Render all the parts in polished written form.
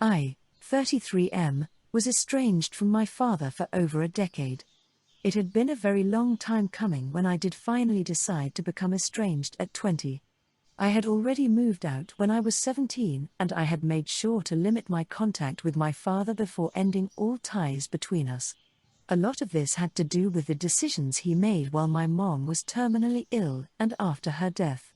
I, 33M, was estranged from my father for over a decade. It had been a very long time coming when I did finally decide to become estranged at 20. I had already moved out when I was 17, and I had made sure to limit my contact with my father before ending all ties between us. A lot of this had to do with the decisions he made while my mom was terminally ill and after her death.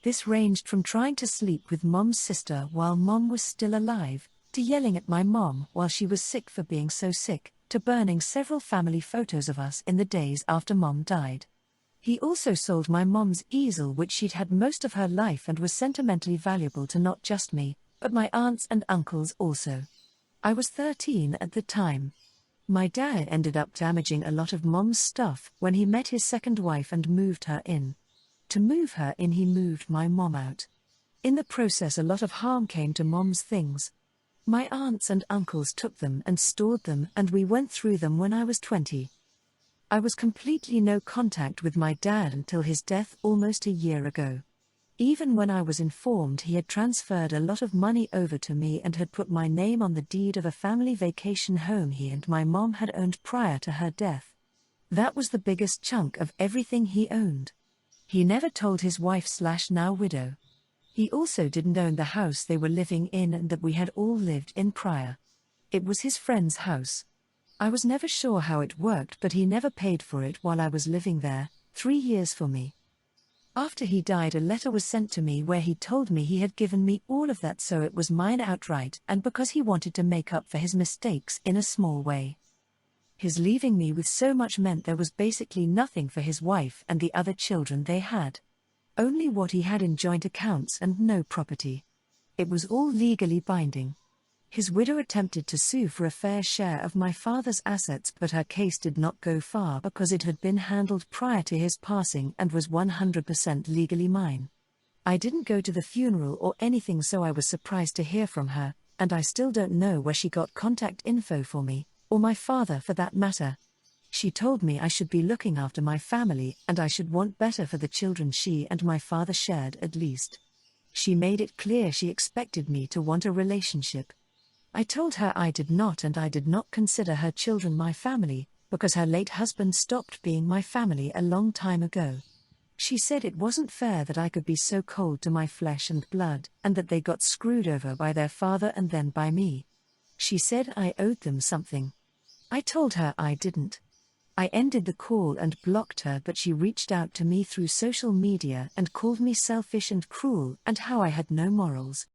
This ranged from trying to sleep with mom's sister while mom was still alive, to yelling at my mom while she was sick for being so sick, to burning several family photos of us in the days after mom died. He also sold my mom's easel, which she'd had most of her life and was sentimentally valuable to not just me, but my aunts and uncles also. I was 13 at the time. My dad ended up damaging a lot of mom's stuff when he met his second wife and moved her in. To move her in, he moved my mom out. In the process, a lot of harm came to mom's things. My aunts and uncles took them and stored them, and we went through them when I was 20. I was completely no contact with my dad until his death almost a year ago. Even when I was informed he had transferred a lot of money over to me and had put my name on the deed of a family vacation home he and my mom had owned prior to her death. That was the biggest chunk of everything he owned. He never told his wife/now widow. He also didn't own the house they were living in and that we had all lived in prior. It was his friend's house. I was never sure how it worked, but he never paid for it while I was living there, 3 years for me. After he died, a letter was sent to me where he told me he had given me all of that, so it was mine outright, and because he wanted to make up for his mistakes in a small way. His leaving me with so much meant there was basically nothing for his wife and the other children they had. Only what he had in joint accounts and no property. It was all legally binding. His widow attempted to sue for a fair share of my father's assets, but her case did not go far because it had been handled prior to his passing and was 100% legally mine. I didn't go to the funeral or anything, so I was surprised to hear from her, and I still don't know where she got contact info for me, or my father for that matter. She told me I should be looking after my family and I should want better for the children she and my father shared at least. She made it clear she expected me to want a relationship. I told her I did not, and I did not consider her children my family, because her late husband stopped being my family a long time ago. She said it wasn't fair that I could be so cold to my flesh and blood, and that they got screwed over by their father and then by me. She said I owed them something. I told her I didn't. I ended the call and blocked her, but she reached out to me through social media and called me selfish and cruel and how I had no morals.